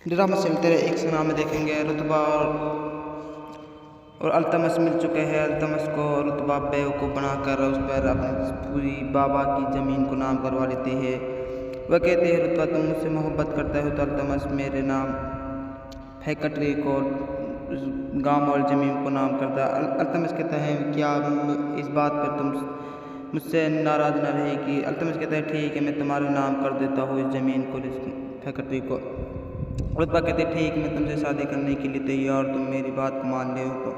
Drama चलते रहे। एक सना में देखेंगे रुतबा और अल्तमस मिल चुके हैं। अल्तमस को रुतबा बेवकूफ़ बनाकर उस पर अपनी पूरी बाबा की ज़मीन को नाम करवा लेते हैं। वह कहते हैं रुतबा तुम मुझसे मोहब्बत करता हो तो अल्तमस मेरे नाम फैक्ट्री को गांव और ज़मीन को नाम करता। अल्तमस कहता है क्या इस बात पर तुम मुझसे नाराज़ न रहेगी। अल्तमस कहता है ठीक है मैं तुम्हारे नाम कर देता हूँ इस ज़मीन को, इस फैक्ट्री को। रुतबा कहते ठीक मैं तुमसे शादी करने के लिए तैयार, तुम मेरी बात को मान ले हो तो।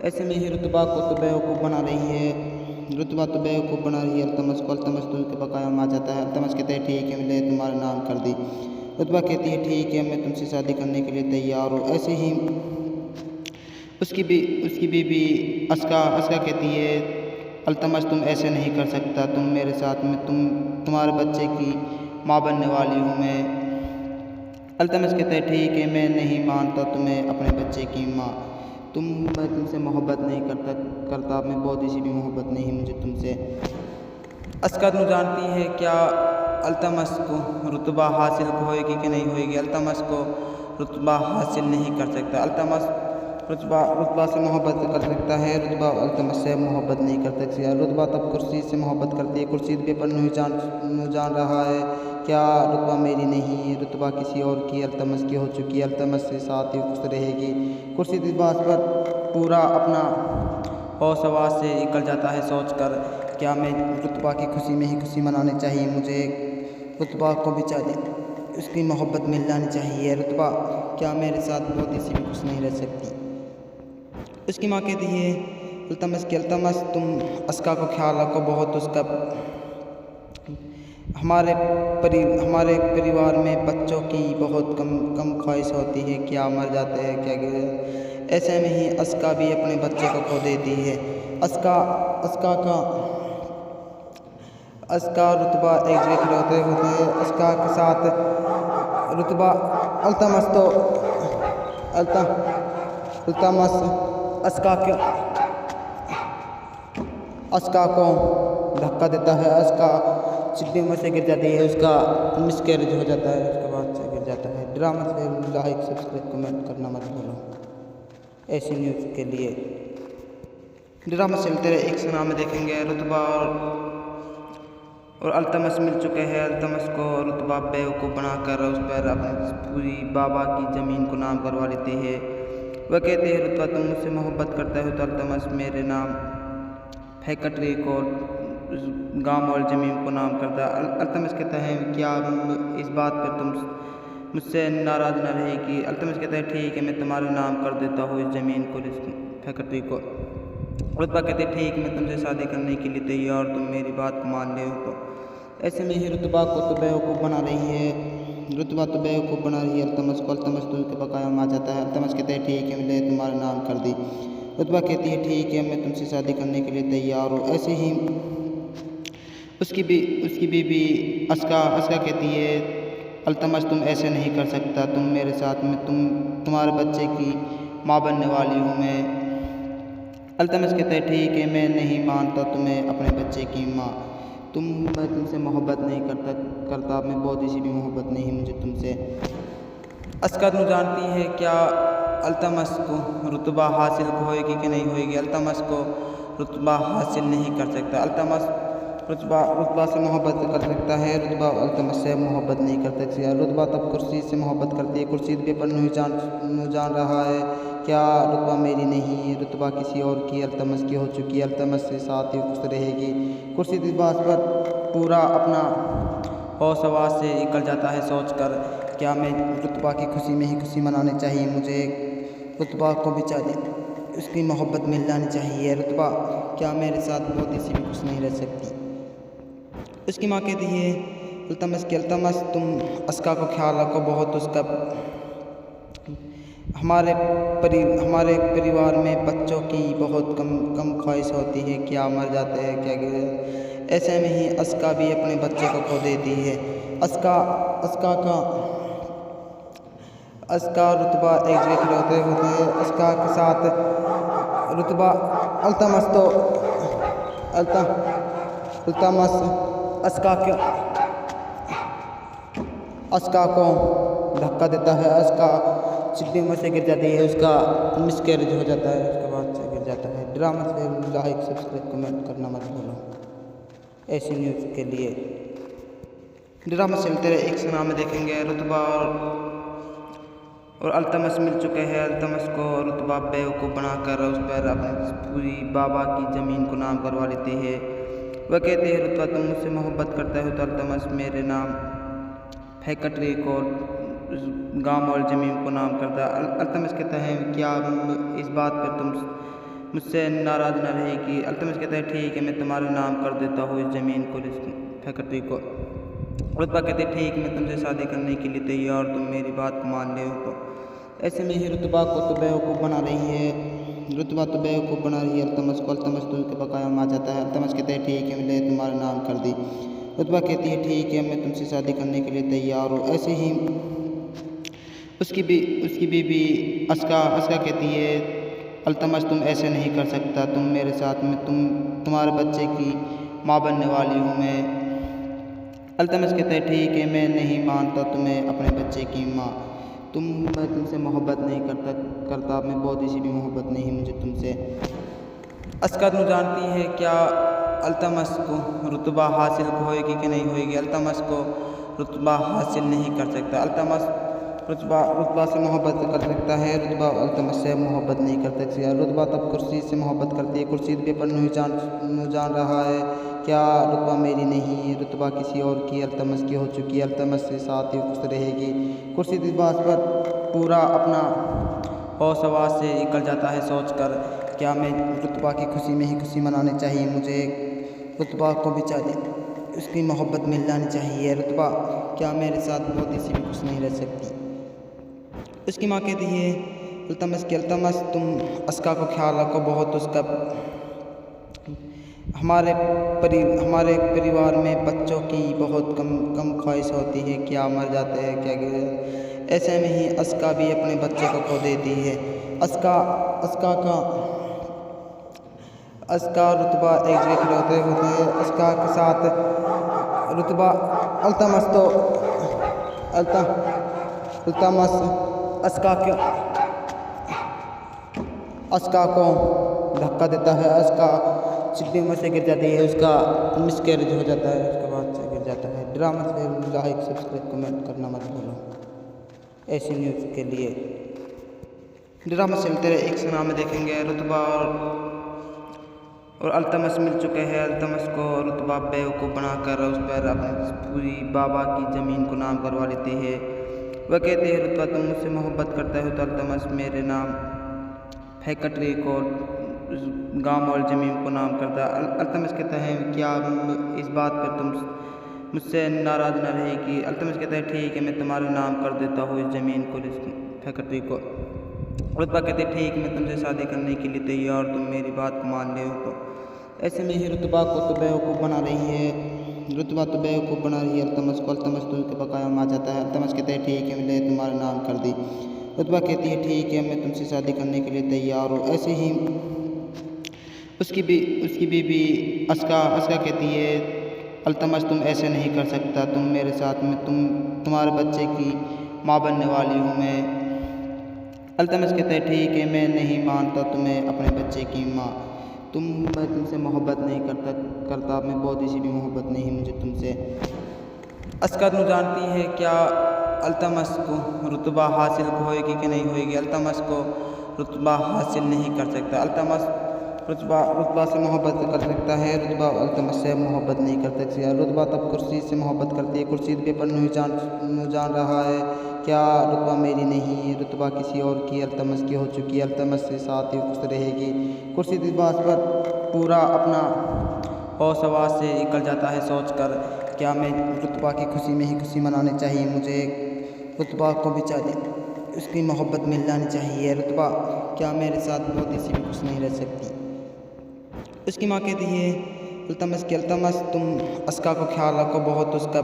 ऐसे में ही रुतबा को तो बेवकूफ़ बना रही है, रुतबा तो बेवकूफ़ बना रही है अल्तमस को। अल्तमस तो उसके बकाया में आ जाता है। अल्तमस कहते हैं ठीक है मैंने तुम्हारा नाम कर दी। रुतबा कहती है ठीक है मैं तुमसे शादी करने के लिए तैयार हूँ। ऐसे ही उसकी बीवी अस्का कहती है अल्तमस तुम ऐसे नहीं कर सकता, तुम मेरे साथ में तुम्हारे बच्चे की माँ बनने वाली हूँ मैं। अल्तमस कहता है ठीक है मैं नहीं मानता तुम्हें अपने बच्चे की माँ, मैं तुमसे मोहब्बत नहीं करता मैं बहुत सी भी मोहब्बत नहीं मुझे तुमसे। अस्का तुम जानती है क्या अल्तमस को रुतबा हासिल होएगी कि नहीं होएगी। अल्तमस को रुतबा हासिल नहीं कर सकता। अल्तमस रुतबा से मोहब्बत कर सकता है, रुतबा अल्तमस से मोहब्बत नहीं कर सकती। रुतबा तब कुर्सी से मोहब्बत करती है। कुर्सी पेपर नहीं जान रहा है क्या रुतबा मेरी नहीं है, रुतबा किसी और की अल्तमस की हो चुकी है, अल्तमस से साथ ही खुश रहेगी। कुर्सी इस बात पर पूरा अपना होश हवास से निकल जाता है सोचकर क्या मैं रुतबा की खुशी में ही खुशी मनानी चाहिए, मुझे रुतबा को भी चाहिए उसकी मोहब्बत मिल जानी चाहिए। रुतबा क्या मेरे साथ बहुत सी भी खुश नहीं रह सकती। उसकी माँ कहती है अल्तमस तुम अस्का को ख्याल रखो बहुत, उसका हमारे परिवार में बच्चों की बहुत कम ख्वाहिश होती है, क्या मर जाते हैं क्या। ऐसे में ही अस्का भी अपने बच्चे को खो देती है। अस्का रुतबा एक जगह होते हैं। अस्का के साथ रुतबा अल्तमस अस्का को धक्का देता है। अस्का चिट्ठी में से गिर जाती है, उसका मिसकैरेज हो जाता है, उसके बाद से गिर जाता है। ड्रामा से लाइक सब्सक्राइब कमेंट करना मत भूलो ऐसी न्यूज़ के लिए। ड्रामा चलते रहे। एक सना में देखेंगे रुतबा और अल्तमस मिल चुके हैं। अल्तमस को रुतबा बेवकूफ़ बनाकर उस पर अपनी पूरी बाबा की ज़मीन को नाम करवा लेते हैं। वह कहते हैं रुतबा तुम मुझसे मोहब्बत करता हो तो अल्तमस मेरे नाम फैक्ट्री को गांव और ज़मीन को नाम करता। अल्तमस कहता है क्या इस बात पर तुम मुझसे नाराज़ न रहेगी। अल्तमस कहता है ठीक है मैं तुम्हारे नाम कर देता हूँ इस ज़मीन को, इस फैक्ट्री को। रुतबा कहते ठीक मैं तुमसे शादी करने के लिए तैयार, तुम मेरी बात को मान ले हो तो। ऐसे में ही रुतबा को तो बेवकूफ़ बना रही है, रुतबा तो बेवकूफ़ बना रही है अल्तमस को। अल्तमस तो उसके बकाया में आ जाता है। अल्तमस कहते हैं ठीक है मैंने तुम्हारा नाम कर दी। रुतबा कहती है ठीक है मैं तुमसे शादी करने के लिए तैयार हूँ। ऐसे ही उसकी बीवी अस्का कहती है अल्तमस तुम ऐसे नहीं कर सकता, तुम मेरे साथ में तुम्हारे बच्चे की माँ बनने वाली हूँ मैं। अल्तमस कहता है ठीक है मैं नहीं मानता तुम्हें अपने बच्चे की माँ, मैं तुमसे मोहब्बत नहीं करता मैं बहुत सी भी मोहब्बत नहीं मुझे तुमसे। अस्का तुम जानती है क्या अल्तमस को रुतबा हासिल होएगी कि नहीं होएगी। अल्तमस को रुतबा हासिल नहीं कर सकता। अल्तमस रुतबा से मोहब्बत कर सकता है, रुतबा अल्तमस से मोहब्बत नहीं कर सकती। रुतबा तब कुर्सी से मोहब्बत करती है। कुर्सी पेपर नहीं जान रहा है क्या रुतबा मेरी नहीं है, रुतबा किसी और की अल्तमस की हो चुकी है, अल्तमस से साथ ही खुश रहेगी। कुर्सी इस बात पर पूरा अपना होश हवास से निकल जाता है सोचकर क्या मैं रुतबा की खुशी में ही खुशी मनानी चाहिए, मुझे रुतबा को भी चाहिए उसकी मोहब्बत मिल जानी चाहिए। रुतबा क्या मेरे साथ बहुत सी भी खुश नहीं रह सकती। उसकी माँ कहती है अल्तमस तुम अस्का को ख्याल रखो बहुत, उसका हमारे परिवार में बच्चों की बहुत कम ख्वाहिश होती है, क्या मर जाते हैं क्या। ऐसे में ही अस्का भी अपने बच्चे को खो देती है। अस्का रुतबा एक जगह होते हैं। अस्का के साथ रुतबा अस्का को धक्का देता है, उसका सीधी उम्र से गिर जाती है, उसका मिसकैरेज हो जाता है, उसके बाद से गिर जाता है। ड्रामा से लाइक सब्सक्राइब कमेंट करना मत भूलो ऐसी न्यूज़ के लिए। ड्रामा चलते रहे, एक सुना में देखेंगे रुतबा और अल्तमस मिल चुके हैं। अल्तमस को रुतबा बेवकूफ़ बनाकर उस पर अपनी पूरी बाबा की ज़मीन को नाम करवा लेते हैं। वह कहते हैं रुतबा तुम मुझसे मोहब्बत करता हो तो अल्तमस मेरे नाम फैक्ट्री को गांव और ज़मीन को नाम करता है। अल्तमस कहता है क्या इस बात पर तुम मुझसे नाराज़ न रहेगी। अल्तमस कहता है ठीक है, मैं तुम्हारे नाम कर देता हूँ इस ज़मीन को, इस फैक्ट्री को। रुतबा कहते हैं ठीक, मैं तुमसे शादी करने के लिए तैयार, तुम मेरी बात को मान ले हो तो। ऐसे में ही रुतबा को तो बेवकूफ़ बना रही है, रुतबा तो बेवकूफ़ बना रही है अल्तमस को। अल्तमस तो उसके बकाया में आ जाता है। अल्तमस कहते हैं ठीक है, मैंने तुम्हारा नाम कर दी। रुतबा कहती है ठीक है, मैं तुमसे शादी करने के लिए तैयार हूँ। ऐसे ही उसकी बीवी अस्का कहती है अल्तमस तुम ऐसे नहीं कर सकता, तुम मेरे साथ में तुम्हारे बच्चे की माँ बनने वाली हूँ मैं। अल्तमस कहता है ठीक है, मैं नहीं मानता तुम्हें अपने बच्चे की माँ। मैं तुमसे मोहब्बत नहीं करता, मैं बहुत सी भी मोहब्बत नहीं मुझे तुमसे। अस्का तुम जानती है क्या अल्तमस को रुतबा हासिल होएगी कि नहीं होएगी। अल्तमस को रुतबा हासिल नहीं कर सकता। अल्तमस रुतबा से मोहब्बत कर सकता है, रुतबा अल्तमस से मोहब्बत नहीं कर सकती। रुतबा तब कुर्सी से मोहब्बत करती है। कुर्सी पेपर नहीं जान रहा है क्या रुतबा मेरी नहीं है, रुतबा किसी और की अल्तमस की हो चुकी है, अल्तमस से साथ ही खुश रहेगी। कुर्सी इस बात पर पूरा अपना होश हवास से निकल जाता है सोचकर क्या मैं रुतबा की खुशी में ही खुशी मनानी चाहिए, मुझे रुतबा को भी चाहिए उसकी मोहब्बत मिल जानी चाहिए। रुतबा क्या मेरे साथ बहुत सी भी खुश नहीं रह सकती। उसकी माँ कहती है अल्तमस तुम अस्का को ख्याल रखो बहुत, उसका हमारे परिवार में बच्चों की बहुत कम ख्वाहिश होती है, क्या मर जाते हैं क्या गिर। ऐसे में ही अस्का भी अपने बच्चे को खो देती है। अस्का रुतबा एक जगह खड़े होते हैं। अस्का के साथ रुतबा अल्तमस अस्का को धक्का देता है, अस्का सीधी उम्र से गिर जाती है, उसका मिसकैरेज हो जाता है, उसके बाद से गिर जाता है। ड्रामा से लाइक सब्सक्राइब कमेंट करना मत भूलो ऐसी न्यूज़ के लिए। ड्रामा चलते रहे, एक सुना में देखेंगे रुतबा और अल्तमस मिल चुके हैं। अल्तमस को रुतबा बेवकूफ़ बनाकर उस पर अपनी पूरी बाबा की ज़मीन को नाम करवा लेते हैं। वह कहते हैं रुतबा तुम मुझसे मोहब्बत करता हो तो अल्तमस मेरे नाम फैक्ट्री को गांव और ज़मीन को नाम करता है। अल्तमस कहता है क्या इस बात पर तुम मुझसे नाराज़ न रहेगी। अल्तमस कहता है ठीक है, मैं तुम्हारे नाम कर देता हूँ इस ज़मीन को, इस फैक्ट्री को। रुतबा कहते हैं ठीक, मैं तुमसे शादी करने के लिए तैयार, तुम मेरी बात को मान ले हो तो। ऐसे में ही रुतबा को तो बेवकूफ़ बना रही है, रुतबा तो बेवकूफ़ बना रही है अल्तमस को। अल्तमस तो उसके बकाया में आ जाता है। अल्तमस कहते हैं ठीक है, मैंने तुम्हारा नाम कर दी। रुतबा कहती है ठीक है, मैं तुमसे शादी करने के लिए तैयार हूँ। ऐसे ही उसकी बीवी अस्का कहती है अल्तमस तुम ऐसे नहीं कर सकता, तुम मेरे साथ में तुम्हारे बच्चे की माँ बनने वाली हूँ मैं। अल्तमस कहता है ठीक है, मैं नहीं मानता तुम्हें अपने बच्चे की माँ। मैं तुमसे मोहब्बत नहीं करता, मैं बहुत सी भी मोहब्बत नहीं मुझे तुमसे। अस्का तुम जानती है क्या अल्तमस को रुतबा हासिल होएगी कि नहीं होएगी। अल्तमस को रुतबा हासिल नहीं कर सकता। अल्तमस रुतबा से मोहब्बत कर सकता है, रुतबा अल्तमस से मोहब्बत नहीं कर सकती। रुतबा तब कुर्सी से मोहब्बत करती है। कुर्सी पेपर नहीं जान रहा है क्या रुतबा मेरी नहीं है, रुतबा किसी और की अल्तमस की हो चुकी है, अल्तमस से साथ ही खुश रहेगी। कुर्सी इस बात पर पूरा अपना होश हवास से निकल जाता है सोचकर क्या मैं रुतबा की खुशी में ही खुशी मनानी चाहिए, मुझे रुतबा को भी चाहिए उसकी मोहब्बत मिल जानी चाहिए। रुतबा क्या मेरे साथ बहुत सी भी खुश नहीं रह सकती। उसकी माँ कहती है अल्तमस तुम अस्का को ख्याल रखो बहुत, उसका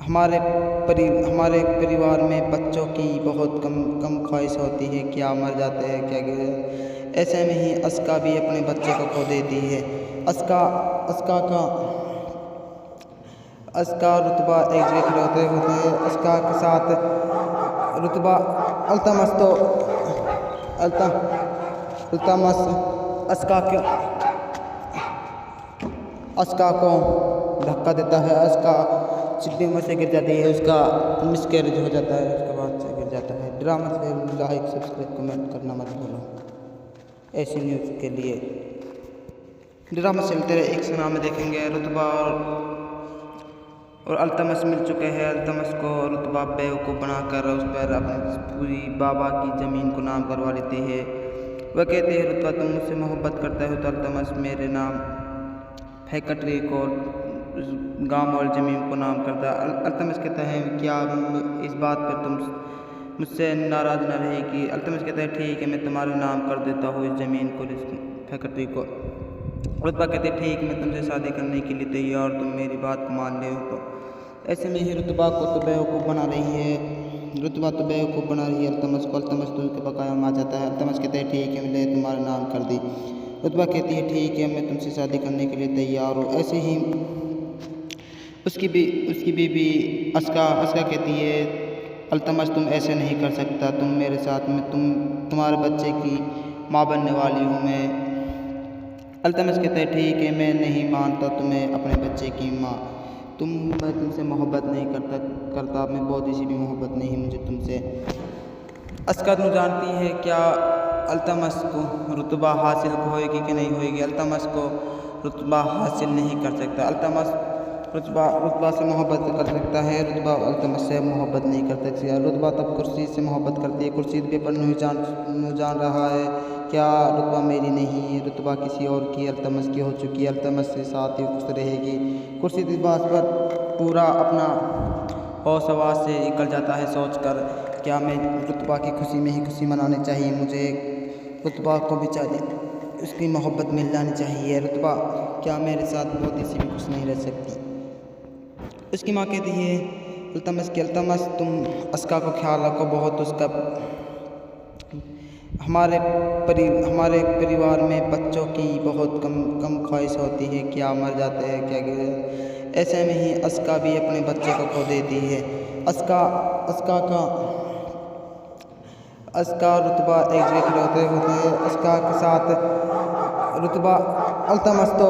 हमारे परिवार में बच्चों की बहुत कम ख्वाहिश होती है, क्या मर जाते हैं क्या गिर। ऐसे में ही अस्का भी अपने बच्चे को खो देती है। अस्का रुतबा एक जगह खड़े होते हैं। अस्का के साथ रुतबा अल्तमस तो अल्तमस अस्का को धक्का देता है। अस्का चिट्ठी में से गिर जाती है, उसका मिसकैरेज हो जाता है, उसके बाद से गिर जाता है। ड्रामा से लाइक सब्सक्राइब कमेंट करना मत भूलो। ऐसी न्यूज़ के लिए ड्रामा चलते रहे। एक सुना में देखेंगे रुतबा और अल्तमस मिल चुके हैं। अल्तमस को रुतबा बेवकूफ़ बनाकर उस पर अपनी पूरी बाबा की ज़मीन को नाम करवा लेते हैं। वह कहते हैं रुतबा तुम मुझसे मोहब्बत करते हो तो अल्तमस मेरे नाम फैक्ट्री को गांव और ज़मीन को नाम करता। अल्तमस कहता है क्या इस बात पर तुम मुझसे नाराज़ न रहेगी। अल्तमस कहता है ठीक है, मैं तुम्हारे नाम कर देता हूँ इस ज़मीन को, इस फैक्ट्री को। रुतबा कहते हैं ठीक, मैं तुमसे शादी करने के लिए तैयार, तुम मेरी बात को मान ले हो। ऐसे में ही रुतबा को तो बेवकूफ़ बना रही है अल्तमस को। अल्तमस तो उसके बकाया में आ जाता है। अल्तमस कहते हैं ठीक है, मैंने तुम्हारा नाम कर दी। रुतबा कहती है ठीक है, मैं तुमसे शादी करने के लिए तैयार हूँ। ऐसे ही उसकी बीवी अस्का कहती है अल्तमस तुम ऐसे नहीं कर सकता, तुम मेरे साथ में तुम्हारे बच्चे की माँ बनने वाली हूँ मैं। अल्तमस कहता है ठीक है, मैं नहीं मानता तुम्हें अपने बच्चे की माँ। मैं तुमसे मोहब्बत नहीं करता, मैं बहुत सी भी मोहब्बत नहीं मुझे तुमसे। अस्का तुम जानती है क्या अल्तमस को रुतबा हासिल होएगी कि नहीं होएगी। अल्तमस को रुतबा हासिल नहीं कर सकता। अल्तमस रुतबा से मोहब्बत कर सकता है, रुतबा अल्तमस से मोहब्बत नहीं कर सकती। रुतबा तब कुर्सी से मोहब्बत करती है। कुर्सी पेपर नहीं जान रहा है क्या रुतबा मेरी नहीं है, रुतबा किसी और की अल्तमस की हो चुकी है, अल्तमस से साथ ही खुश रहेगी। कुर्सी इस बात पर पूरा अपना होश हवास से निकल जाता है सोचकर क्या मैं रुतबा की खुशी में ही खुशी मनानी चाहिए, मुझे रुतबा को बेचारी उसकी मोहब्बत मिल जानी चाहिए। रुतबा क्या मेरे साथ बहुत सी भी खुश नहीं रह सकती। उसकी माँ कहती है अल्तमस तुम अस्का को ख्याल रखो बहुत, उसका हमारे परिवार में बच्चों की बहुत कम ख्वाहिश होती है, क्या मर जाते हैं क्या गिर। ऐसे में ही अस्का भी अपने बच्चे को खो देती है। अस्का रुतबा एक जगह खड़े होते हैं। अस्का के साथ रुतबा अल्तमस तो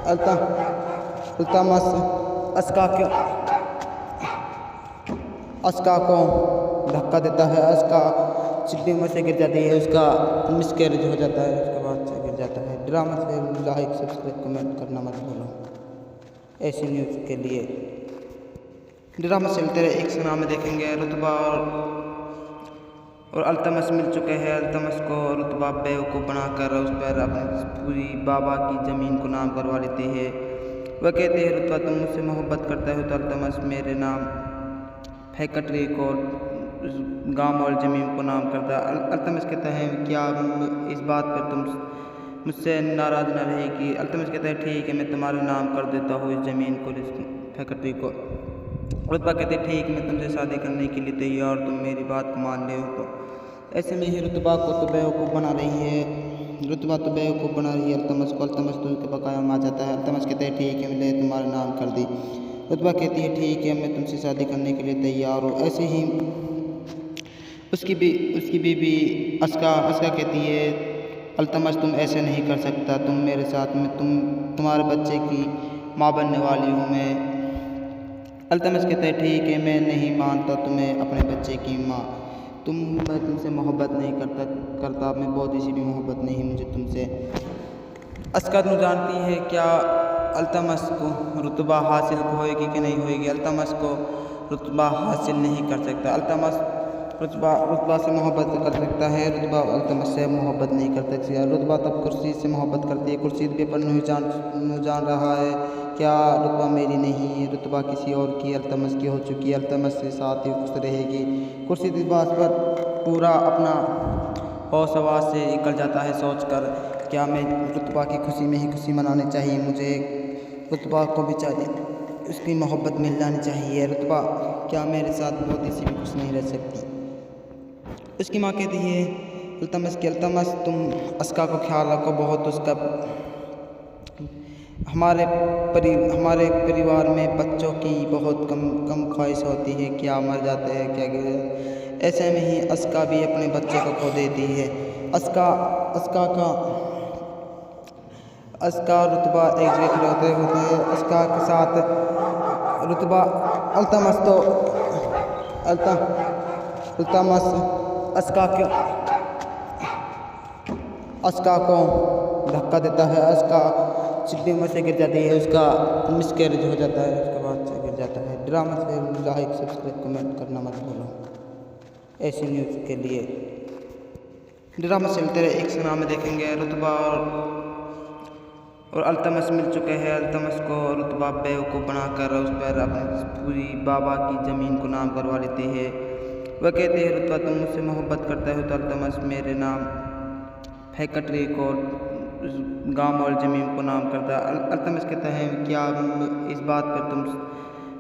अल्तमस अस्का को धक्का देता है। अस्का चिट्ठी में से गिर जाती है, उसका मिसकैरेज हो जाता है, उसके बाद से गिर जाता है। ड्रामा से लाइक सब्सक्राइब कमेंट करना मत भूलो। ऐसी न्यूज़ के लिए ड्रामा चलते रहे। एक सुना में देखेंगे रुतबा और अल्तमस मिल चुके हैं। अल्तमस को रुतबा बेवकूफ़ बनाकर उस पर अपनी पूरी बाबा की ज़मीन को नाम करवा लेते हैं। वह कहते हैं रुतबा तुम मुझसे मोहब्बत करते हो तो अल्तमस मेरे नाम फैक्ट्री को गांव और ज़मीन को नाम करता। अल्तमस कहता है क्या इस बात पर तुम मुझसे नाराज़ न रहेगी। अल्तमस कहता है ठीक है, मैं तुम्हारे नाम कर देता हूँ इस ज़मीन को, इस फैक्ट्री को। रुतबा कहते हैं ठीक, मैं तुमसे शादी करने के लिए तैयार, तुम मेरी बात को मान ले हो। ऐसे में ही रुतबा को तो बेवकूफ़ बना रही है अल्तमस को। अल्तमस तो उसके बकाया में आ जाता है। अल्तमस कहते हैं ठीक है, मैंने तुम्हारा नाम कर दी। रुतबा कहती है ठीक है, मैं तुमसे शादी करने के लिए तैयार हूँ। ऐसे ही उसकी बीवी अस्का कहती है अल्तमस तुम ऐसे नहीं कर सकता, तुम मेरे साथ में तुम्हारे बच्चे की माँ बनने वाली हूँ मैं। अल्तमस कहता है ठीक है, मैं नहीं मानता तुम्हें अपने बच्चे की माँ। मैं तुमसे मोहब्बत नहीं करता, मैं बहुत सी भी मोहब्बत नहीं मुझे तुमसे। अस्का तुम जानती है क्या अल्तमस को रुतबा हासिल होएगी कि नहीं होएगी। अल्तमस को रुतबा हासिल नहीं कर सकता। अल्तमस रुतबा से मोहब्बत कर सकता है, रुतबा अल्तमस से मोहब्बत नहीं कर सकती। रुतबा तब कुर्सी से मोहब्बत करती है। कुर्सी पेपर नहीं जान रहा है क्या रुतबा मेरी नहीं है, रुतबा किसी और की अल्तमस की हो चुकी है, अल्तमस से साथ ही खुश रहेगी। कुर्सी इस बात पर पूरा अपना होश हवास से निकल जाता है सोचकर क्या मैं रुतबा की खुशी में ही खुशी मनानी चाहिए, मुझे रुतबा को बेचारी उसकी मोहब्बत मिल जानी चाहिए। रुतबा क्या मेरे साथ बहुत सी भी खुश नहीं रह सकती। उसकी माँ कहती है अल्तमस तुम अस्का को ख्याल रखो बहुत, उसका हमारे परिवार में बच्चों की बहुत कम ख्वाहिश होती है, क्या मर जाते हैं क्या गिर। ऐसे में ही अस्का भी अपने बच्चे को खो देती है। अस्का रुतबा एक जगह खड़े होते हैं। अस्का के साथ रुतबा अल्तमस अस्का को धक्का देता है। अस्का चिट्ठी में से गिर जाती है, उसका मिसकैरेज हो जाता है, उसके बाद से गिर जाता है। ड्रामा से लाइक सब्सक्राइब कमेंट करना मत भूलो। ऐसी न्यूज़ के लिए ड्रामा चलते रहे। एक सुना में देखेंगे रुतबा और अल्तमस मिल चुके हैं। अल्तमस को रुतबा बेवकूफ़ बनाकर उस पर अपनी पूरी बाबा की ज़मीन को नाम करवा लेते हैं। वह कहते हैं रुतबा तुम मुझसे मोहब्बत करते हो तो अल्तमस मेरे नाम फैक्ट्री को गांव और ज़मीन को नाम करता है। अल्तमस कहता है क्या इस बात पर तुम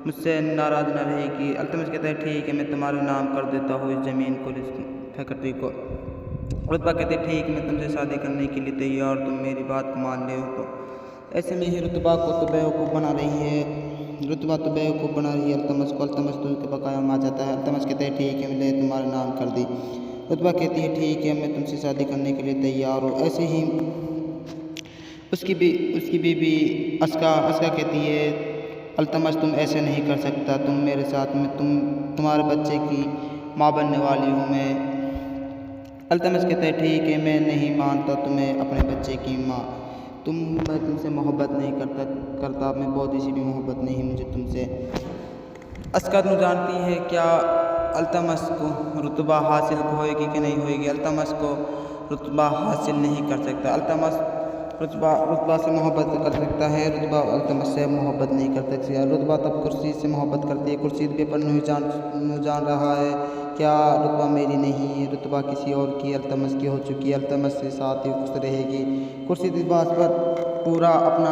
मुझसे नाराज़ न रहेगी। अल्तमस कहता है ठीक है, मैं तुम्हारे नाम कर देता हूँ इस ज़मीन को, इस फैक्ट्री को। रुतबा कहते हैं ठीक, मैं तुमसे शादी करने के लिए तैयार, तुम मेरी बात को मान ले हो। ऐसे में ही रुतबा को तो बेवकूफ़ बना रही है अल्तमस को। अल्तमस तो उसके बकाया में आ जाता है। अल्तमस कहते हैं ठीक है, मैंने तुम्हारा नाम कर दी। रुतबा कहती है ठीक है, मैं तुमसे शादी करने के लिए तैयार हूँ। ऐसे ही उसकी बीवी अस्का कहती है अल्तमस तुम ऐसे नहीं कर सकता, तुम मेरे साथ में तुम्हारे बच्चे की माँ बनने वाली हूँ मैं। अल्तमस कहता है ठीक है, मैं नहीं मानता तुम्हें अपने बच्चे की माँ। मैं तुमसे मोहब्बत नहीं करता, मैं बहुत सी भी मोहब्बत नहीं मुझे तुमसे। अस्का तुम जानती है क्या अल्तमस को रुतबा हासिल होएगी कि नहीं होएगी। अल्तमस को रुतबा हासिल नहीं कर सकता। अल्तमस रुतबा से मोहब्बत कर सकता है, रुतबा अल्तमस से मोहब्बत नहीं कर सकती। रुतबा तब कुर्सी से मोहब्बत करती है। कुर्सी पेपर नहीं जान रहा है क्या रुतबा मेरी नहीं है, रुतबा किसी और की अल्तमस की हो चुकी है, अल्तमस से साथ ही खुश रहेगी। कुर्सी इस बात पर पूरा अपना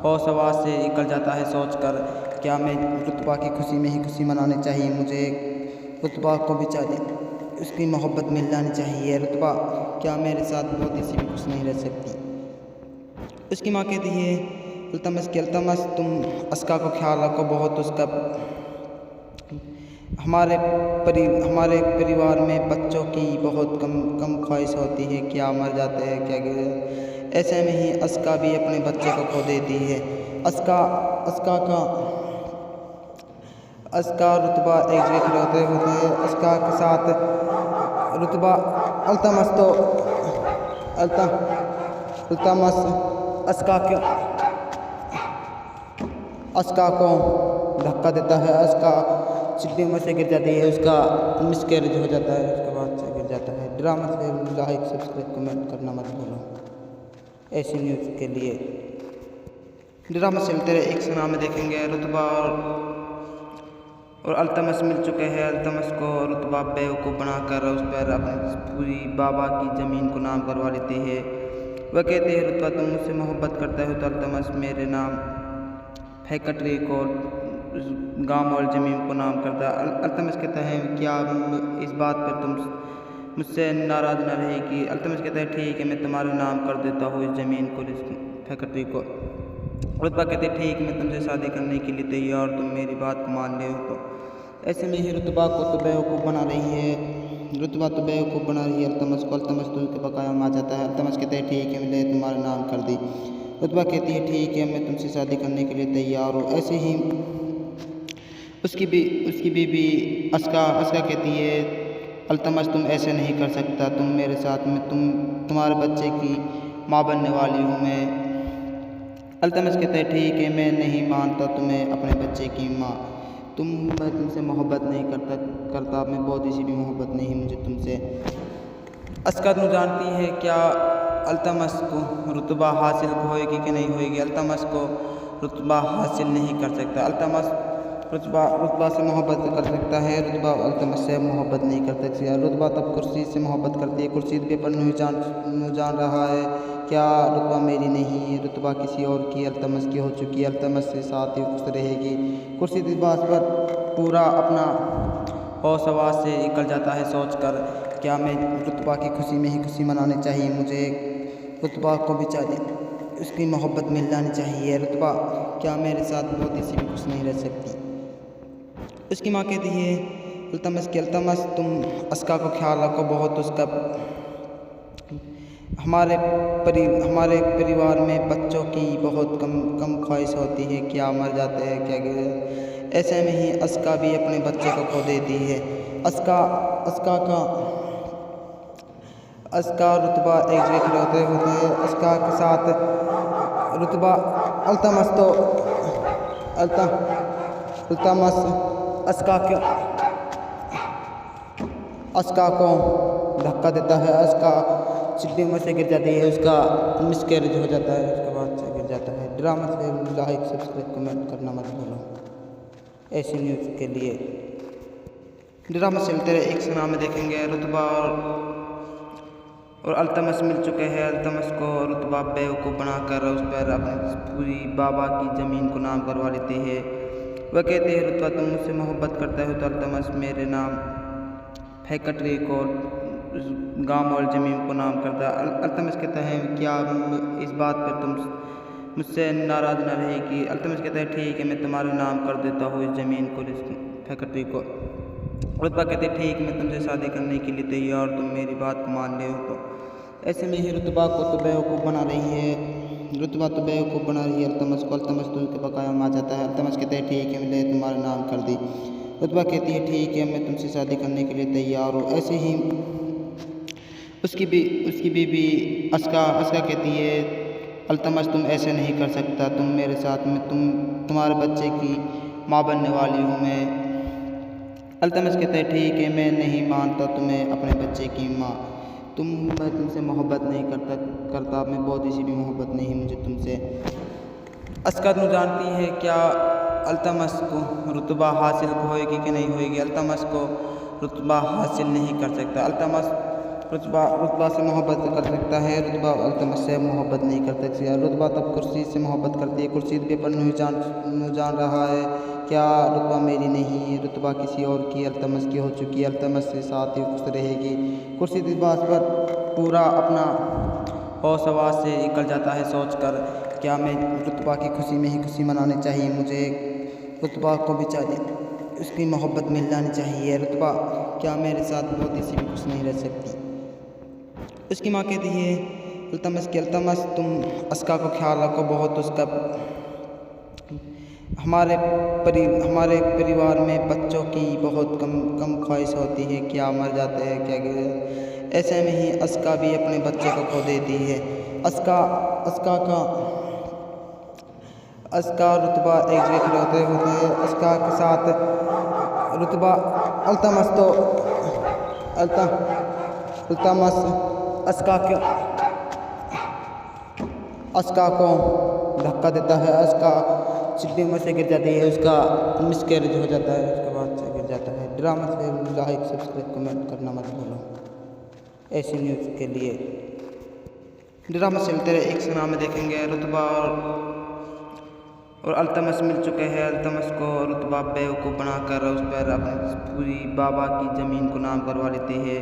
होश हवास से निकल जाता है, सोचकर क्या मैं रुतबा की खुशी में ही खुशी मनानी चाहिए, मुझे रुतबा को भी चाहिए उसकी मोहब्बत मिल जानी चाहिए। रुतबा क्या मेरे साथ बहुत सी भी खुश नहीं रह सकती। उसकी माँ कहती है अल्तमस तुम अस्का को ख्याल रखो बहुत उसका। हमारे परिवार में बच्चों की बहुत कम ख्वाहिश होती है, क्या मर जाते हैं क्या गिर। ऐसे में ही अस्का भी अपने बच्चे को खो देती है। अस्का रुतबा एक जगह खड़े होते हैं। अस्का के साथ रुतबा अस्का को धक्का देता है। अस्का चिट्ठी में से गिर जाती है, उसका मिसकैरेज हो जाता है, उसके बाद से गिर जाता है। ड्रामा से लाइक सब्सक्राइब कमेंट करना मत भूलो। ऐसी न्यूज़ के लिए ड्रामा चलते रहे। एक सुना में देखेंगे रुतबा और अल्तमस मिल चुके हैं। अल्तमस को रुतबा बेवकूफ़ बनाकर उस पर अपनी पूरी बाबा की ज़मीन को नाम करवा लेते हैं। वह कहते हैं रुतबा तुम मुझसे मोहब्बत करते हो तो अल्तमस मेरे नाम फैक्ट्री को गांव और ज़मीन को नाम करता है। अल्तमस कहता है क्या इस बात पर तुम मुझसे नाराज़ न रहेगी। अल्तमस कहता है ठीक है, मैं तुम्हारे नाम कर देता हूँ इस ज़मीन को, इस फैक्ट्री को। रुतबा कहते हैं ठीक, मैं तुमसे शादी करने के लिए तैयार, तुम मेरी बात को मान ले हो। ऐसे में ही रुतबा को तो बेवकूफ़ बना रही है अल्तमस को। अल्तमस तो उसके बकाया में आ जाता है। अल्तमस कहता है ठीक है, मैंने तुम्हारा नाम कर दी। रुतबा कहती है ठीक है, मैं तुमसे शादी करने के लिए तैयार हूँ। ऐसे ही उसकी बीवी अस्का कहती है अल्तमस तुम ऐसे नहीं कर सकता, तुम मेरे साथ में तुम्हारे बच्चे की माँ बनने वाली हूँ मैं। अल्तमस कहता है ठीक है, मैं नहीं मानता तुम्हें अपने बच्चे की माँ। मैं तुमसे मोहब्बत नहीं करता, मैं बहुत सी भी मोहब्बत नहीं मुझे तुमसे। अस्का तुम जानती है क्या अल्तमस को रुतबा हासिल होएगी कि नहीं होएगी। अल्तमस को रुतबा हासिल नहीं कर सकता। अल्तमस रुतबा से मोहब्बत कर सकता है, रुतबा अल्तमस से मोहब्बत नहीं कर सकती। रुतबा तब कुर्सी से मोहब्बत करती है। कुर्सी पेपर नहीं जान रहा है क्या रुतबा मेरी नहीं है, रुतबा किसी और की अल्तमस की हो चुकी है, अल्तमस से साथ ही खुश रहेगी। कुर्सी इस बात पर पूरा अपना होश हवास से निकल जाता है, सोचकर क्या मैं रुतबा की खुशी में ही खुशी मनानी चाहिए, मुझे रुतबा को भी चाहिए उसकी मोहब्बत मिल जानी चाहिए। रुतबा क्या मेरे साथ बहुत सी भी खुश नहीं रह सकती। उसकी माँ कहती है अल्तमस तुम अस्का को ख्याल रखो बहुत उसका। हमारे परिवार में बच्चों की बहुत कम ख्वाहिश होती है, क्या मर जाते हैं क्या ऐसे में ही अस्का भी अपने बच्चे को खो देती है। अस्का रुतबा एक जगह खड़े होते हैं। अस्का के साथ रुतबा अल्तमस अस्का को धक्का देता है। अस्का चिट्ठी में से गिर जाती है, उसका मिसकैरेज हो जाता है, उसके बाद से गिर जाता है। ड्रामा से लाइक सब्सक्राइब कमेंट करना मत भूलो ऐसी न्यूज़ के लिए। ड्रामा चलते रहे, एक सुना में देखेंगे रुतबा और अल्तमस मिल चुके हैं। अल्तमस को रुतबा बेवकूफ़ बनाकर उस पर अपनी पूरी बाबा की ज़मीन को नाम करवा लेते हैं। वह कहते हैं रुतबा तुम मुझसे मोहब्बत करते हो तो अल्तमस मेरे नाम फैक्ट्री को गांव और ज़मीन को नाम करता है। अल्तमस कहता है क्या इस बात पर तुम मुझसे नाराज़ न रहेगी। अल्तमस कहता है ठीक है मैं तुम्हारा नाम कर देता हूँ इस ज़मीन को, इस फैक्ट्री को। रुतबा कहते हैं ठीक मैं तुमसे शादी करने के लिए तैयार, तुम मेरी बात को मान ले हो। तो ऐसे में ही रुतबा को तो बेवकूफ़ बना रही है अल्तमस को। अल्तमस तो उसके बकाया में आ जाता है। अल्तमस कहते हैं ठीक है मैंने तुम्हारा नाम कर दी। रुतबा कहती है ठीक है मैं तुमसे शादी करने के लिए तैयार हूँ। ऐसे ही उसकी बीवी अस्का कहती है अल्तमस तुम ऐसे नहीं कर सकता, तुम मेरे साथ में तुम्हारे बच्चे की माँ बनने वाली हूँ मैं। अल्तमस कहता है ठीक है मैं नहीं मानता तुम्हें अपने बच्चे की माँ। मैं तुमसे मोहब्बत नहीं करता मैं बहुत सी भी मोहब्बत नहीं मुझे तुमसे। अस्का तुम जानती है क्या अल्तमस को रुतबा हासिल होएगी कि नहीं होएगी। अल्तमस को रुतबा हासिल नहीं कर सकता। अल्तमस रुतबा से मोहब्बत कर सकता है, रुतबा अल्तमस से मोहब्बत नहीं कर सकती। रुतबा तब कुर्सी से मोहब्बत करती है। कुर्सी पेपर नहीं जान रहा है क्या रुतबा मेरी नहीं है, रुतबा किसी और की अल्तमस की हो चुकी है। अल्तमस से साथ ही खुश रहेगी। कुर्सी इस बात पर पूरा अपना होश हवास से निकल जाता है सोचकर क्या मैं रुतबा की खुशी में ही खुशी मनानी चाहिए, मुझे रुतबा को भी चाहिए उसकी मोहब्बत मिल जानी चाहिए। रुतबा क्या मेरे साथ बहुत सी भी खुश नहीं रह सकती। उसकी माँ कहती है अल्तमस तुम अस्का को ख्याल रखो बहुत उसका। हमारे परिवार में बच्चों की बहुत कम ख्वाहिश होती है, क्या मर जाते हैं क्या ऐसे में ही अस्का भी अपने बच्चे को खो देती है। अस्का रुतबा एक जगह खड़े होते हैं। अस्का के साथ रुतबा अस्का को धक्का देता है। अस्का चिट्ठी में से गिर जाती है, उसका मिसकैरेज हो जाता है, उसके बाद से गिर जाता है। ड्रामा से लाइक सब्सक्राइब कमेंट करना मत भूलो ऐसी न्यूज़ के लिए। ड्रामा चलते रहे, एक सुना में देखेंगे रुतबा और अल्तमस मिल चुके हैं। अल्तमस को रुतबा बेवकूफ़ बनाकर उस पर अपनी पूरी बाबा की ज़मीन को नाम करवा लेते हैं।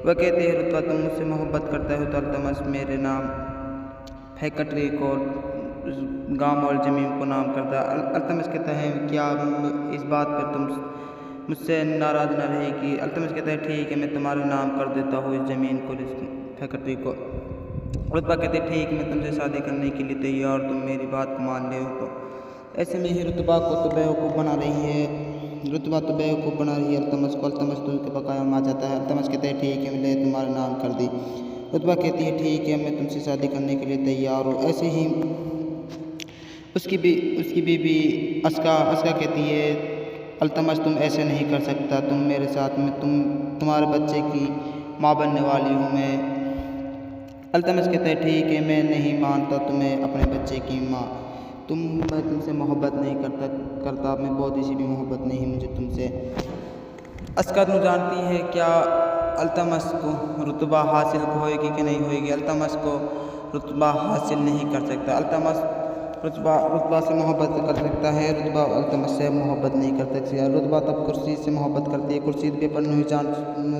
वह कहते हैं रुतबा तुम मुझसे मोहब्बत करते हो तो अल्तमस मेरे नाम फैक्ट्री को गांव और ज़मीन को नाम करता है। अल्तमस कहता है क्या इस बात पर तुम मुझसे नाराज़ न रहेगी। अल्तमस कहता है ठीक है मैं तुम्हारा नाम कर देता हूँ इस ज़मीन को, इस फैक्ट्री को। रुतबा कहते हैं ठीक मैं तुमसे शादी करने के लिए तैयार, तुम मेरी बात को मान ले हो। तो ऐसे में ही रुतबा को तो बेवकूफ़ बना रही है अल्तमस को। अल्तमस तो उसके बकाया में आ जाता है। अल्तमस कहते हैं ठीक है मैंने तुम्हारा नाम कर दी। रुतबा कहती है ठीक है मैं तुमसे शादी करने के लिए तैयार हूँ। ऐसे ही उसकी बीवी अस्का कहती है अल्तमस तुम ऐसे नहीं कर सकता, तुम मेरे साथ में तुम्हारे बच्चे की माँ बनने वाली हूँ मैं। अल्तमस कहता है ठीक है मैं नहीं मानता तुम्हें अपने बच्चे की माँ। मैं तुमसे मोहब्बत नहीं करता मैं बहुत सी भी मोहब्बत नहीं मुझे तुमसे। अस्का तुम जानती है क्या अल्तमस को रुतबा हासिल होएगी कि नहीं होएगी। अल्तमस को रुतबा हासिल नहीं कर सकता। रुतबा से मोहब्बत कर सकता है, रुतबा अल्तमस से मोहब्बत नहीं कर सकती। रुतबा तब कुर्सी से मोहब्बत करती है, कुर्सी पेपर नहीं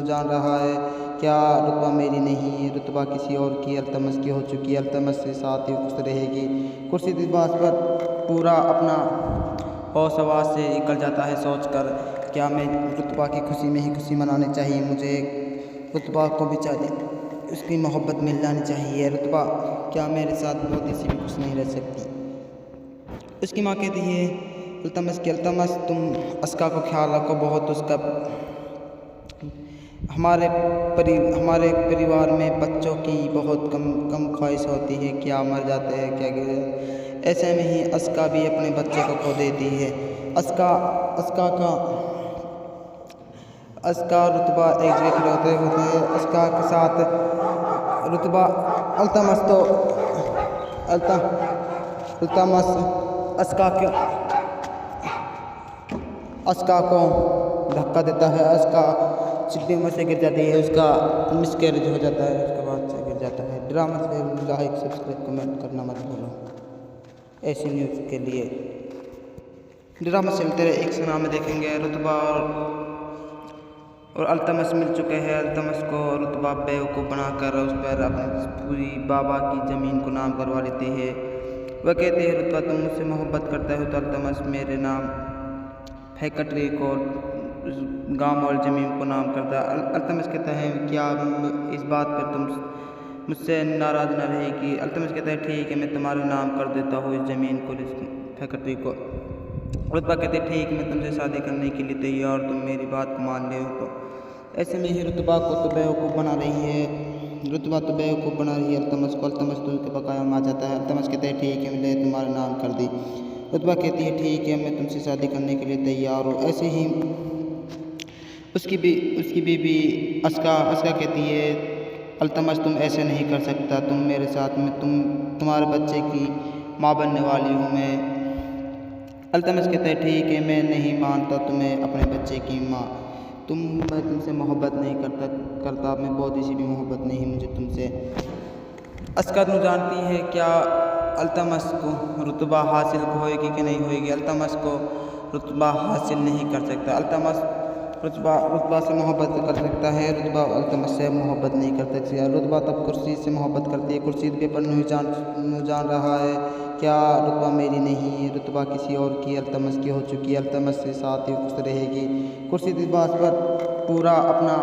जान रहा है क्या रुतबा मेरी नहीं है, रुतबा किसी और की अल्तमस की हो चुकी है, अल्तमस से साथ ही खुश रहेगी। कुर्सी इस बात पर पूरा अपना हौस हवास से निकल जाता है सोच कर क्या मैं रुतबा की खुशी में ही खुशी मनानी चाहिए, मुझे रुतबा को भी चाहिए उसकी मोहब्बत मिल जानी चाहिए, रुतबा क्या मेरे साथ बहुत इसी भी खुश नहीं रह सकती। उसकी माँ कहती है अल्तमस तुम अस्का को ख्याल रखो बहुत, उसका हमारे परिवार में बच्चों की बहुत कम ख्वाहिश होती है, क्या मर जाते हैं क्या गिर, ऐसे में ही अस्का भी अपने बच्चे को खो देती है। अस्का रुतबा एक जगह होते हैं, अस्का के साथ रुतबा अल्तमस अस्का को धक्का देता है, अस्का चिट्ठी में से गिर जाती है, उसका मिसकैरेज हो जाता है, उसके बाद से गिर जाता है। ड्रामा से लाइक सब्सक्राइब कमेंट करना मत भूलो ऐसी न्यूज़ के लिए। ड्रामा चलते रहे, एक सुना में देखेंगे रुतबा और अल्तमस मिल चुके हैं। अल्तमस को रुतबा बेवकूफ़ बनाकर उस पर अपनी पूरी बाबा की ज़मीन को नाम करवा लेते हैं। वह कहते हैं रुतबा तुम मुझसे मोहब्बत करता हो तो अल्तमस मेरे नाम फैक्ट्री को गांव और ज़मीन को नाम करता है। अल्तमस कहता है क्या इस बात पर तुम मुझसे नाराज़ न रहेगी। अल्तमस कहता है ठीक है मैं तुम्हारा नाम कर देता हूँ इस ज़मीन को, इस फैक्ट्री को। रुतबा कहते हैं ठीक मैं तुमसे शादी करने के लिए तैयार, तुम मेरी बात को मान ले हो। तो ऐसे में ही रुतबा को तो बेवकूफ़ बना रही है, अल्तमस को। अल्तमस तो उसके बकाया में आ जाता है। अल्तमस कहते हैं ठीक है मैंने तुम्हारा नाम कर दी। रुतबा कहती है ठीक है मैं तुमसे शादी करने के लिए तैयार हूँ। ऐसे ही उसकी बीवी अस्का कहती है अल्तमस तुम ऐसे नहीं कर सकता, तुम मेरे साथ में तुम्हारे बच्चे की माँ बनने वाली हूँ मैं। अल्तमस कहता है ठीक है मैं नहीं मानता तुम्हें अपने बच्चे की माँ, मैं तुमसे मोहब्बत नहीं करता मैं बहुत इसी भी मोहब्बत नहीं मुझे तुमसे। अस्का तुम जानती है क्या अल्तमस को रुतबा हासिल होएगी कि नहीं होएगी। अल्तमस को रुतबा हासिल नहीं कर सकता। अल्तमस रुतबा से मोहब्बत कर सकता है, रुतबा अल्तमस से मोहब्बत नहीं कर सकती। रुतबा तब कुर्सी से मोहब्बत करती है, कुर्सी पेपर नहीं जान रहा है क्या रुतबा मेरी नहीं है, रुतबा किसी और की अल्तमस की हो चुकी है, अल्तमस से साथ ही खुश रहेगी। कुर्सी इस बात पर पूरा अपना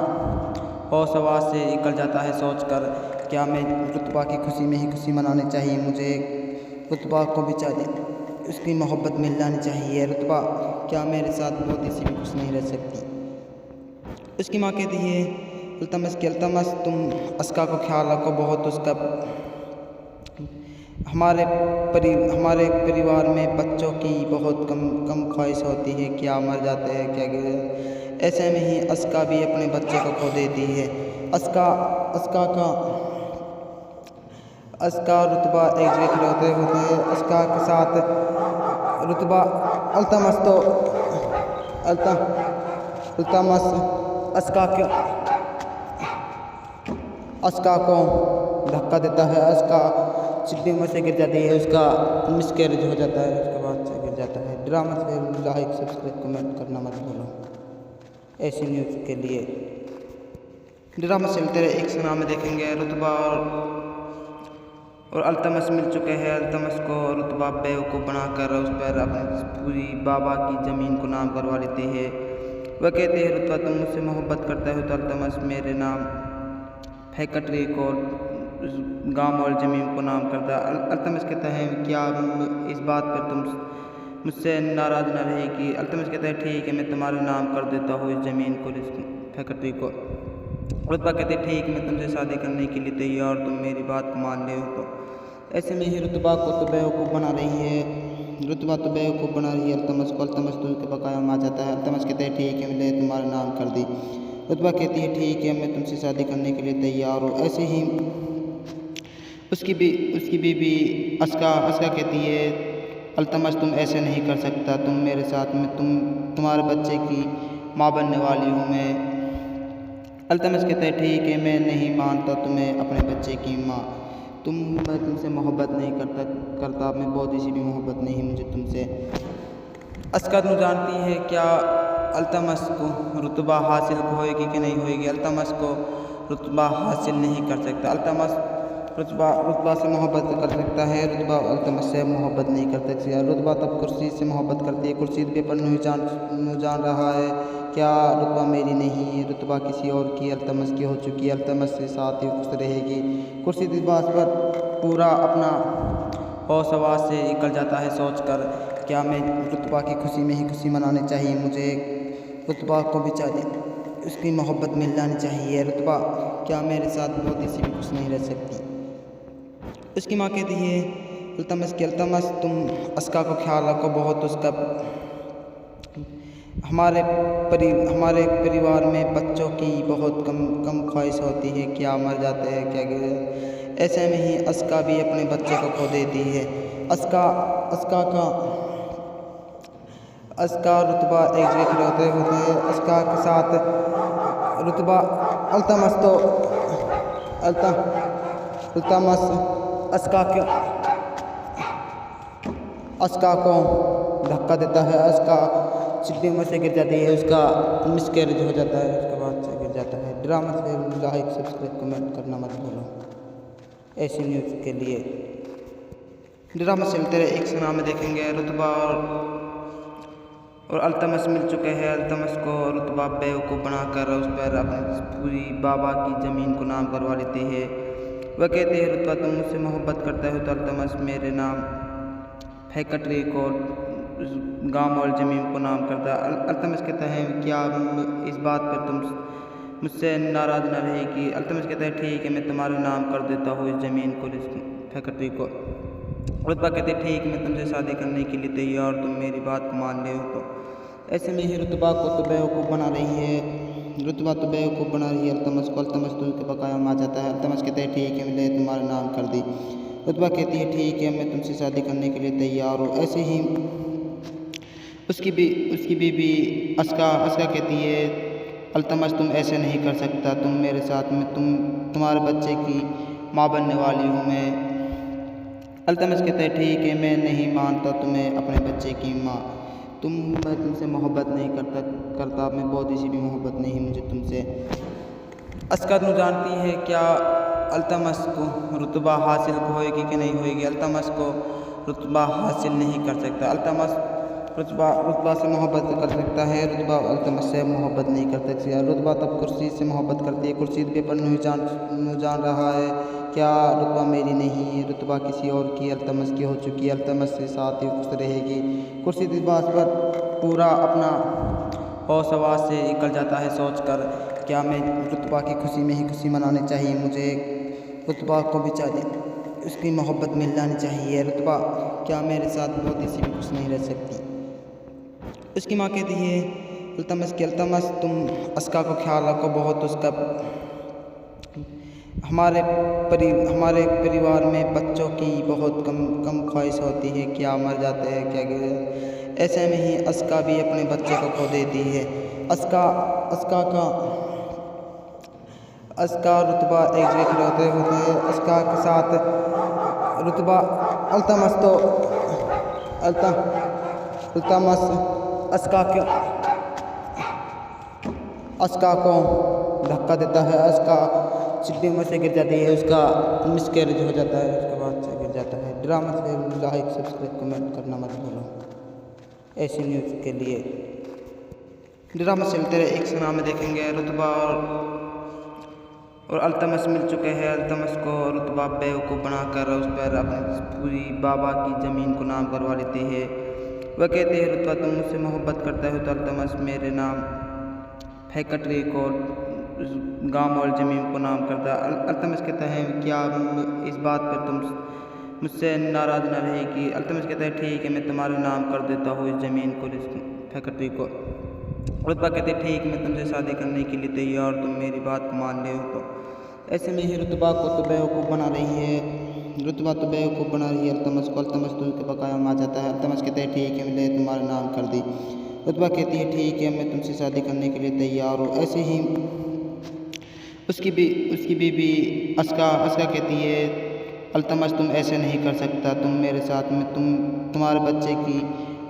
हौस हवास से निकल जाता है सोच कर क्या मैं रुतबा की खुशी में ही खुशी मनानी चाहिए, मुझे रुतबा को भी चाहिए उसकी मोहब्बत मिल जानी चाहिए, रुतबा क्या मेरे साथ बहुत इसी भी खुश नहीं रह सकती। उसकी माँ कहती है अल्तमस तुम अस्का को ख्याल रखो बहुत, उसका हमारे परिवार में बच्चों की बहुत कम ख्वाहिश होती है, क्या मर जाते हैं क्या गिर, ऐसे में ही अस्का भी अपने बच्चे को खो देती है। अस्का रुतबा एक जगह होते हैं, अस्का के साथ रुतबा अल्तमस अस्का को धक्का देता है, अस्का चिट्ठी में से गिर जाती है, उसका मिसकैरेज हो जाता है, उसके बाद से गिर जाता है। ड्रामा से लाइक सब्सक्राइब कमेंट करना मत भूलो ऐसी न्यूज़ के लिए। ड्रामा चलते रहे, एक सुना में देखेंगे रुतबा और अल्तमस मिल चुके हैं। अल्तमस को रुतबा बेवकूफ़ बनाकर उस पर अपनी पूरी बाबा की ज़मीन को नाम करवा लेते हैं। वह कहते हैं रुतबा तुम मुझसे मोहब्बत करता हो तो अल्तमस मेरे नाम फैक्ट्री को गांव और ज़मीन को नाम करता है। अल्तमस कहता है क्या इस बात पर तुम मुझसे नाराज़ न रहेगी। अल्तमस कहता है ठीक है मैं तुम्हारा नाम कर देता हूँ इस ज़मीन को, इस फैक्ट्री को। रुतबा कहते हैं ठीक मैं तुमसे शादी करने के लिए तैयार, तुम मेरी बात को मान ले हो। तो ऐसे में ही रुतबा को तो बेवकूफ़ बना रही है, अल्तमस को। अल्तमस तो उसके बकाया में आ जाता है। अल्तमस कहते हैं ठीक है मैंने तुम्हारा नाम कर दी। रुतबा कहती है ठीक है मैं तुमसे शादी करने के लिए तैयार हूँ। ऐसे ही उसकी बीवी अस्का कहती है अल्तमस तुम ऐसे नहीं कर सकता, तुम मेरे साथ में तुम्हारे बच्चे की माँ बनने वाली हूँ मैं। अल्तमस कहता है ठीक है मैं नहीं मानता तुम्हें अपने बच्चे की माँ, मैं तुमसे मोहब्बत नहीं करता मैं बहुत सी भी मोहब्बत नहीं मुझे तुमसे। अस्का तू जानती है क्या अल्तमस को रुतबा हासिल होएगी कि नहीं होएगी? अल्तमस को रुतबा हासिल नहीं कर सकता। अल्तमस रुतबा से मोहब्बत कर सकता है, रुतबा अल्तमस से मोहब्बत नहीं कर सकती। रुतबा तब कुर्सी से मोहब्बत करती है। कुर्सी पे पर जान रहा है क्या रुतबा मेरी नहीं है, रुतबा किसी और की अल्तमस की हो चुकी है। अल्तमस से साथ ही खुश रहेगी। कुर्सी दिबास पर पूरा अपना हौस हवास से निकल जाता है सोच कर क्या मैं रुतबा की खुशी में ही खुशी मनानी चाहिए। मुझे रुतबा को भी चाहिए उसकी मोहब्बत मिल जानी चाहिए। रुतबा क्या मेरे साथ बहुत सी भी खुश नहीं रह सकती। उसकी माँ कहती है अल्तमस तुम अस्का को ख्याल रखो बहुत। उसका हमारे परिवार में बच्चों की बहुत कम ख्वाहिश होती है, क्या मर जाते हैं क्या गिर। ऐसे में ही अस्का भी अपने बच्चे को खो देती है। अस्का रुतबा एक जगह खड़े होते हैं। अस्का के साथ रुतबा अल्तमस अस्का को धक्का देता है। अस्का चिट्ठी में से गिर जाती है, उसका मिसकैरेज हो जाता है, उसके बाद से गिर जाता है। ड्रामा से लाइक सब्सक्राइब कमेंट करना मत भूलो ऐसी न्यूज़ के लिए। ड्रामा से तेरे एक सुना में देखेंगे रुतबा और अल्तमस मिल चुके हैं। अल्तमस को रुतबा बेवकूफ़ बनाकर उस पर अपनी पूरी बाबा की ज़मीन को नाम करवा लेते हैं। वह कहते हैं रुतबा तुम मुझसे मोहब्बत करते हो तो अल्तमस मेरे नाम फैक्ट्री को गांव और ज़मीन को नाम करता है। अल्तमस कहता है क्या इस बात पर तुम मुझसे नाराज़ न रहेगी? अल्तमस कहता है ठीक है मैं तुम्हारे नाम कर देता हूँ इस ज़मीन को, इस फैक्ट्री को। रुतबा कहते हैं ठीक मैं तुमसे शादी करने के लिए तैयार, तुम मेरी बात को मान ले हो। तो ऐसे में ही रुतबा को तो बेवकूफ़ बना रही है। रुतबा तो बेवकूफ़ बना रही है अल्तमस को। अल्तमस तो उसके बकाया में आ जाता है। अल्तमस कहते हैं ठीक है मैंने तुम्हारा नाम कर दी। रुतबा कहती है ठीक है मैं तुमसे शादी करने के लिए तैयार हूँ। ऐसे ही उसकी बीवी अस्का कहती है अल्तमस तुम ऐसे नहीं कर सकता, तुम मेरे साथ में तुम्हारे बच्चे की माँ बनने वाली हूँ मैं। अल्तमस कहता है ठीक है मैं नहीं मानता तुम्हें अपने बच्चे की माँ। मैं तुमसे मोहब्बत नहीं करता मैं बहुत सी भी मोहब्बत नहीं मुझे तुमसे। अस्का तू जानती है क्या अल्तमस को रुतबा हासिल होएगी कि नहीं होएगी? अल्तमस को रुतबा हासिल नहीं कर सकता। अल्तमस रुतबा से मोहब्बत कर सकता है, रुतबा अल्तमस से मोहब्बत नहीं कर सकती। रुतबा तब कुर्सी से मोहब्बत करती है। कुर्सी पे पर जान रहा है क्या रुतबा मेरी नहीं है, रुतबा किसी और की अल्तमस की हो चुकी है। अल्तमस से साथ ही खुश रहेगी। कुर्सी दिबास पर पूरा अपना हौस हवास से निकल जाता है सोच कर क्या मैं रुतबा की खुशी में ही खुशी मनानी चाहिए। मुझे रुतबा को भी चाहिए उसकी मोहब्बत मिल जानी चाहिए। रुतबा क्या मेरे साथ बहुत सी भी खुश नहीं रह सकती। उसकी माँ कहती है अल्तमस तुम अस्का को ख्याल रखो बहुत। उसका हमारे परिवार में बच्चों की बहुत कम ख्वाहिश होती है, क्या मर जाते हैं क्या गिर। ऐसे में ही अस्का भी अपने बच्चे को खो देती है। अस्का रुतबा एक जगह खड़े होते हैं। अस्का के साथ रुतबा अस्का को धक्का देता है। अस्का चिट्ठी में से गिर जाती है, उसका मिसकैरेज हो जाता है, उसके बाद से गिर जाता है। ड्रामा से लाइक सब्सक्राइब कमेंट करना मत भूलो ऐसी न्यूज़ के लिए। ड्रामा से तेरे एक सुना में देखेंगे रुतबा और अल्तमस मिल चुके हैं। अल्तमस को रुतबा बेवकूफ़ बनाकर उस पर अपनी पूरी बाबा की ज़मीन को नाम करवा लेते हैं। वह कहते हैं रुतबा तुम मुझसे मोहब्बत करते हो तो अल्तमस मेरे नाम फैक्ट्री को गांव और ज़मीन को नाम करता है। अल्तमस कहता है क्या इस बात पर तुम मुझसे नाराज़ न रहेगी? अल्तमस कहता है ठीक है मैं तुम्हारे नाम कर देता हूँ इस ज़मीन को, इस फैक्ट्री को। रुतबा कहते हैं ठीक मैं तुमसे शादी करने के लिए तैयार, तुम मेरी बात को मान ले हो। तो ऐसे में ही रुतबा को तो बेवकूफ़ बना रही है। रुतबा तो बेवकूफ़ बना रही है अल्तमस को। अल्तमस तो उसके बकाया में आ जाता है। अल्तमस कहते हैं ठीक है मैंने तुम्हारा नाम कर दी। रुतबा कहती है ठीक है मैं तुमसे शादी करने के लिए तैयार हूँ। ऐसे ही उसकी बीवी अस्का कहती है अल्तमस तुम ऐसे नहीं कर सकता, तुम मेरे साथ में तुम्हारे बच्चे की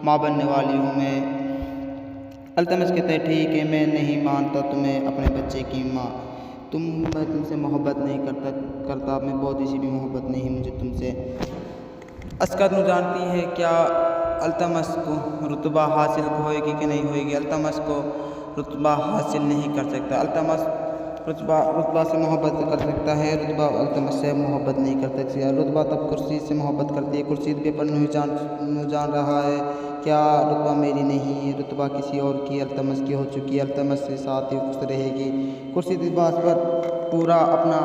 माँ बनने वाली हूँ मैं। अल्तमस कहता है ठीक है, मैं नहीं मानता तुम्हें अपने बच्चे की माँ। मैं तुमसे मोहब्बत नहीं करता, मैं बहुत सी भी मोहब्बत नहीं मुझे तुमसे। अस्का तुम जानती है क्या अल्तमस को रुतबा हासिल होएगी कि नहीं होएगी? अल्तमस को रुतबा हासिल नहीं कर सकता। अल्तमस रुतबा से मोहब्बत कर सकता है, रुतबा अल्तमस से मोहब्बत नहीं कर सकती। रुतबा तब कुर्सी से मोहब्बत करती है। कुर्सी पेपर नहीं जान रहा है क्या रुतबा मेरी नहीं है, रुतबा किसी और की अल्तमस की हो चुकी है, अल्तमस से साथ ही खुश रहेगी। कुर्सी लिबास पर पूरा अपना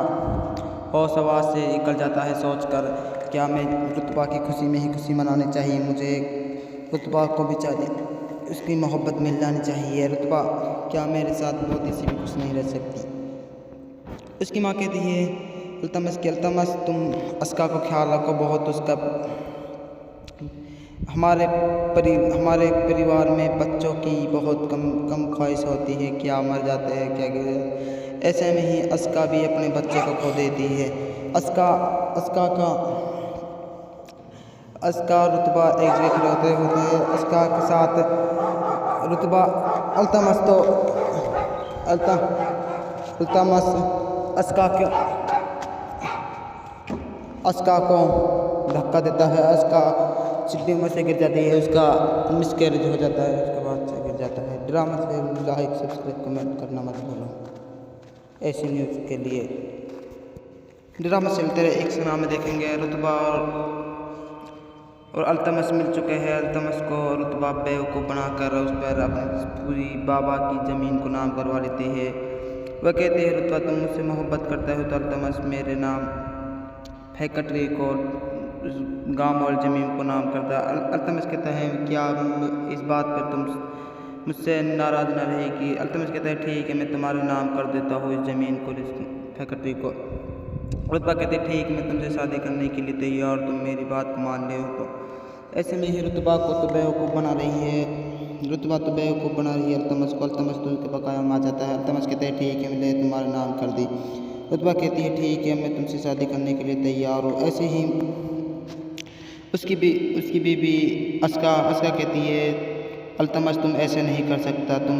हौस हवास से निकल जाता है सोचकर क्या मैं रुतबा की खुशी में ही खुशी मनानी चाहिए, मुझे रुतबा को भी चाहिए उसकी मोहब्बत मिल जानी चाहिए। रुतबा क्या मेरे साथ बहुत सी भी खुश नहीं रह सकती। उसकी माँ कहती है अल्तमस तुम अस्का को ख्याल रखो बहुत, उसका हमारे परिवार में बच्चों की बहुत कम ख्वाहिश होती है, क्या मर जाते हैं क्या गिर। ऐसे में ही अस्का भी अपने बच्चे को खो देती है। अस्का रुतबा एक जगह खड़े होते हैं। अस्का के साथ रुतबा अल्तमस अस्का को धक्का देता है। अस्का चिट्ठी में से गिर जाती है, उसका मिसकैरेज हो जाता है, उसके बाद से गिर जाता है। ड्रामा से लाइक सब्सक्राइब कमेंट करना मत भूलो ऐसी न्यूज़ के लिए। ड्रामा चलते रहे, एक सुना में देखेंगे रुतबा और अल्तमस मिल चुके हैं। अल्तमस को रुतबा बेवकूफ़ बनाकर उस पर अपनी पूरी बाबा की ज़मीन को नाम करवा लेते हैं। वह कहते हैं रुतबा तुम मुझसे मोहब्बत करता हो तो अल्तमस मेरे नाम फैक्ट्री को गांव और ज़मीन को नाम करता है। अल्तमस कहता है क्या इस बात पर तुम मुझसे नाराज़ न रहेगी? अल्तमस कहता है ठीक है, मैं तुम्हारे नाम कर देता हूँ इस ज़मीन को, इस फैक्ट्री को। रुतबा कहते हैं ठीक, मैं तुमसे शादी करने के लिए तैयार, तुम मेरी बात को मान ले हो। तो ऐसे में ही रुतबा को तो बेवकूफ़ बना रही है, रुतबा तो बेवकूफ़ बना रही है अल्तमस को। अल्तमस तो उसके बकाया में आ जाता है। अल्तमस कहते हैं ठीक है, मैंने तुम्हारा नाम कर दी। रुतबा कहती है ठीक है, मैं तुमसे शादी करने के लिए तैयार हूँ। ऐसे ही उसकी बीवी अस्का कहती है अल्तमस तुम ऐसे नहीं कर सकता, तुम